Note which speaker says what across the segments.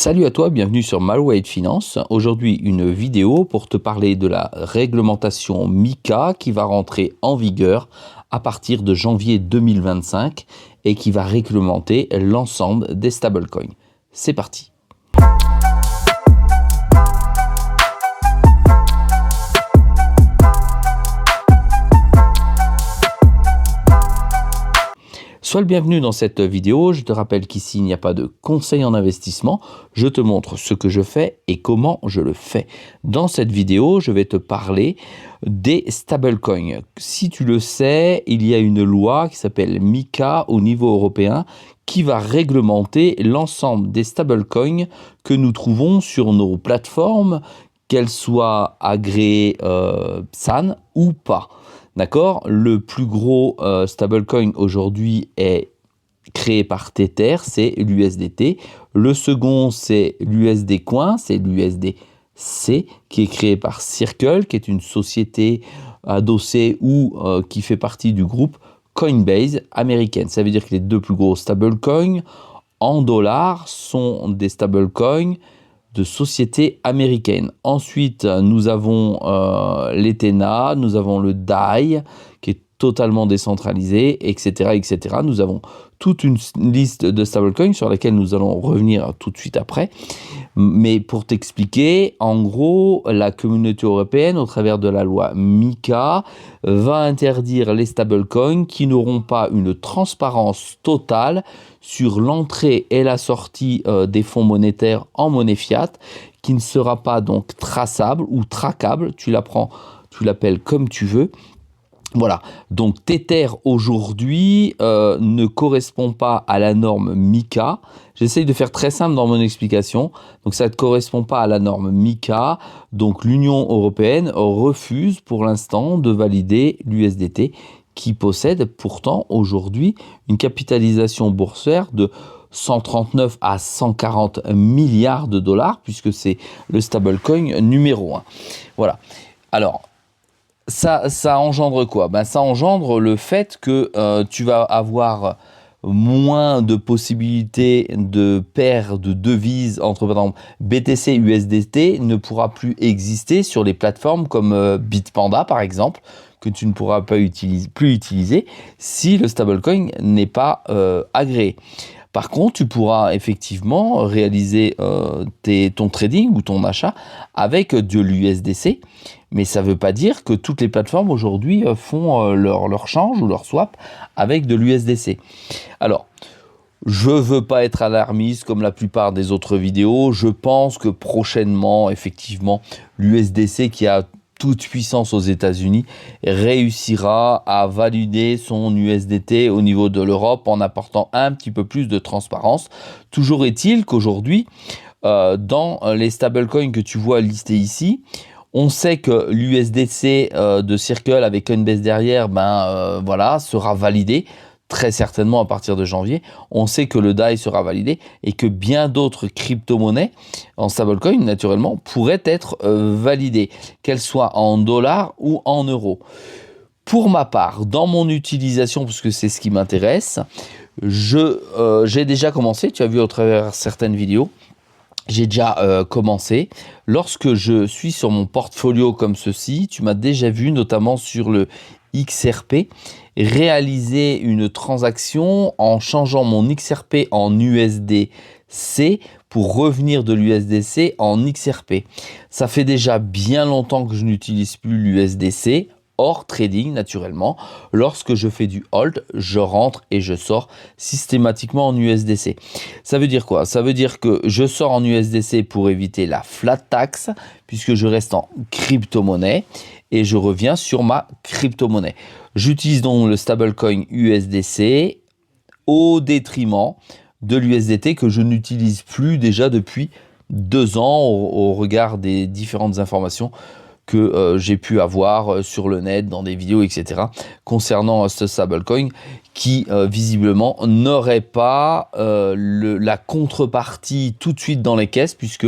Speaker 1: Salut à toi, bienvenue sur Malware Finance. Aujourd'hui, une vidéo pour te parler de la réglementation MiCA qui va rentrer en vigueur à partir de janvier 2025 et qui va réglementer l'ensemble des stablecoins. C'est parti. Sois le bienvenu dans cette vidéo. Je te rappelle qu'ici, il n'y a pas de conseil en investissement. Je te montre ce que je fais et comment je le fais. Dans cette vidéo, je vais te parler des stablecoins. Si tu le sais, il y a une loi qui s'appelle MiCA au niveau européen qui va réglementer l'ensemble des stablecoins que nous trouvons sur nos plateformes, qu'elles soient agréées PSAN ou pas. D'accord, le plus gros stablecoin aujourd'hui est créé par Tether, c'est l'USDT. Le second, c'est l'USD Coin, c'est l'USDC, qui est créé par Circle, qui est une société adossée ou qui fait partie du groupe Coinbase américaine. Ça veut dire que les deux plus gros stablecoins en dollars sont des stablecoins de sociétés américaines. Ensuite, nous avons l'Ethena, nous avons le DAI, qui est totalement décentralisé, etc., etc. Nous avons toute une liste de stablecoins sur laquelle nous allons revenir tout de suite après. Mais pour t'expliquer, en gros, la communauté européenne, au travers de la loi MiCA, va interdire les stablecoins qui n'auront pas une transparence totale sur l'entrée et la sortie des fonds monétaires en monnaie fiat, qui ne sera pas donc traçable ou traquable. Tu l'appelles comme tu veux. Voilà, donc Tether aujourd'hui ne correspond pas à la norme MiCA. J'essaye de faire très simple dans mon explication. Donc ça ne correspond pas à la norme MiCA. Donc l'Union européenne refuse pour l'instant de valider l'USDT qui possède pourtant aujourd'hui une capitalisation boursière de 139 à 140 milliards de dollars puisque c'est le stablecoin numéro 1. Voilà, alors ça engendre quoi? Ça engendre le fait que tu vas avoir moins de possibilités de paires de devises entre, par exemple, BTC et USDT ne pourra plus exister sur les plateformes comme Bitpanda, par exemple, que tu ne pourras pas plus utiliser si le stablecoin n'est pas agréé. Par contre, tu pourras effectivement réaliser ton trading ou ton achat avec de l'USDC, mais ça ne veut pas dire que toutes les plateformes aujourd'hui font leur change ou leur swap avec de l'USDC. Alors, je ne veux pas être alarmiste comme la plupart des autres vidéos. Je pense que prochainement, effectivement, l'USDC qui a toute puissance aux États-Unis réussira à valider son USDT au niveau de l'Europe en apportant un petit peu plus de transparence. Toujours est-il qu'aujourd'hui, dans les stablecoins que tu vois listés ici, on sait que l'USDC de Circle avec Coinbase derrière, voilà, sera validé très certainement à partir de janvier. On sait que le DAI sera validé et que bien d'autres crypto-monnaies en stablecoin, naturellement, pourraient être validées, qu'elles soient en dollars ou en euros. Pour ma part, dans mon utilisation, parce que c'est ce qui m'intéresse, j'ai déjà commencé, tu as vu au travers certaines vidéos, j'ai déjà commencé. Lorsque je suis sur mon portfolio comme ceci, tu m'as déjà vu, notamment sur le XRP, réaliser une transaction en changeant mon XRP en USDC pour revenir de l'USDC en XRP. Ça fait déjà bien longtemps que je n'utilise plus l'USDC, hors trading naturellement. Lorsque je fais du hold, je rentre et je sors systématiquement en USDC. Ça veut dire quoi? Ça veut dire que je sors en USDC pour éviter la flat tax, puisque je reste en crypto-monnaie et je reviens sur ma crypto-monnaie. J'utilise donc le stablecoin USDC au détriment de l'USDT que je n'utilise plus déjà depuis 2 ans au regard des différentes informations que j'ai pu avoir sur le net, dans des vidéos, etc. concernant ce stablecoin qui visiblement n'aurait pas la contrepartie tout de suite dans les caisses, puisque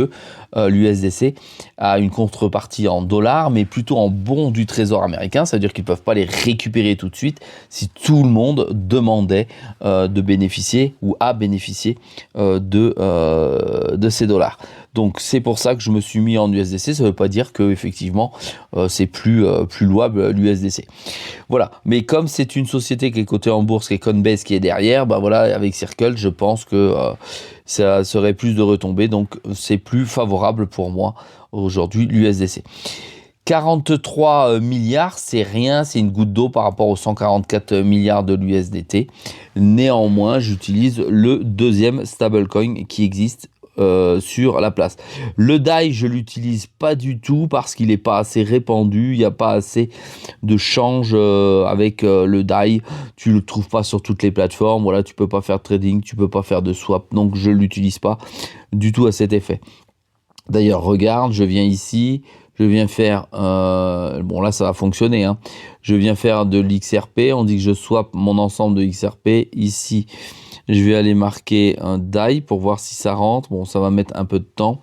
Speaker 1: l'USDC a une contrepartie en dollars, mais plutôt en bons du trésor américain. C'est-à-dire qu'ils ne peuvent pas les récupérer tout de suite si tout le monde demandait de bénéficier ou à bénéficier de ces dollars. Donc c'est pour ça que je me suis mis en USDC. Ça ne veut pas dire que effectivement c'est plus louable l'USDC. Voilà. Mais comme c'est une société qui est cotée en bourse, qui est Coinbase qui est derrière, bah voilà, avec Circle, je pense que ça serait plus de retombées. Donc c'est plus favorable pour moi aujourd'hui l'USDC. 43 milliards, c'est rien, c'est une goutte d'eau par rapport aux 144 milliards de l'USDT. Néanmoins, j'utilise le deuxième stablecoin qui existe sur la place. Le DAI, je l'utilise pas du tout parce qu'il n'est pas assez répandu, il n'y a pas assez de change avec le DAI, tu le trouves pas sur toutes les plateformes, voilà, tu peux pas faire de trading, tu peux pas faire de swap, donc je l'utilise pas du tout à cet effet. D'ailleurs, regarde, je viens ici, je viens faire, bon là ça va fonctionner, hein. Je viens faire de l'XRP, on dit que je swap mon ensemble de XRP, ici je vais aller marquer un DAI pour voir si ça rentre, bon ça va mettre un peu de temps,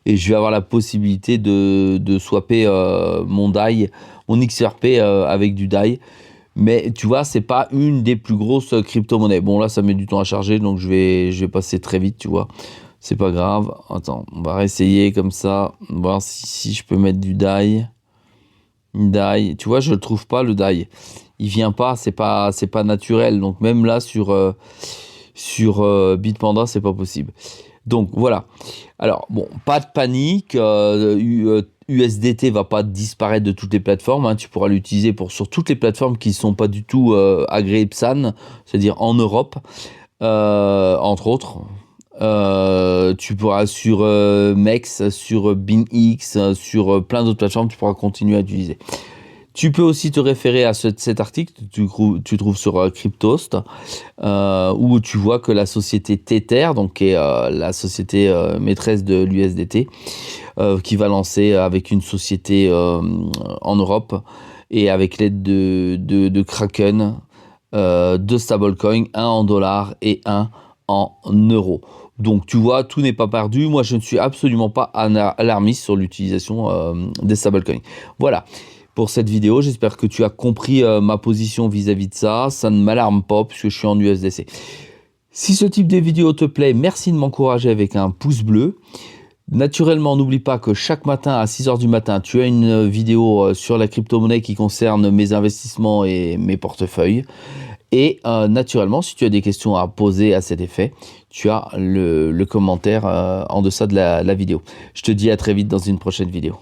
Speaker 1: et je vais avoir la possibilité de swapper mon DAI, mon XRP avec du DAI, mais tu vois c'est pas une des plus grosses crypto-monnaies. Bon là ça met du temps à charger, donc je vais passer très vite, tu vois. C'est pas grave. Attends, on va réessayer comme ça. Voir si je peux mettre du DAI. DAI. Tu vois, je le trouve pas le DAI. Il vient pas, c'est pas naturel. Donc même là sur Bitpanda, c'est pas possible. Donc voilà. Alors bon, pas de panique. USDT va pas disparaître de toutes les plateformes, hein. Tu pourras l'utiliser sur toutes les plateformes qui sont pas du tout agréées PSAN, c'est-à-dire en Europe, entre autres. Tu pourras sur MEX, sur BingX, sur plein d'autres plateformes, tu pourras continuer à utiliser. Tu peux aussi te référer à cet article que tu trouves sur Cryptost, où tu vois que la société Tether, donc qui est la société maîtresse de l'USDT, qui va lancer avec une société en Europe et avec l'aide de Kraken, deux stablecoins, un en dollars et un en euros. Donc tu vois, tout n'est pas perdu. Moi, je ne suis absolument pas alarmiste sur l'utilisation des stablecoins. Voilà pour cette vidéo. J'espère que tu as compris ma position vis-à-vis de ça. Ça ne m'alarme pas puisque je suis en USDC. Si ce type de vidéo te plaît, merci de m'encourager avec un pouce bleu. Naturellement, n'oublie pas que chaque matin à 6 h du matin, tu as une vidéo sur la crypto-monnaie qui concerne mes investissements et mes portefeuilles. Et naturellement, si tu as des questions à poser à cet effet, tu as le commentaire en deçà de la vidéo. Je te dis à très vite dans une prochaine vidéo.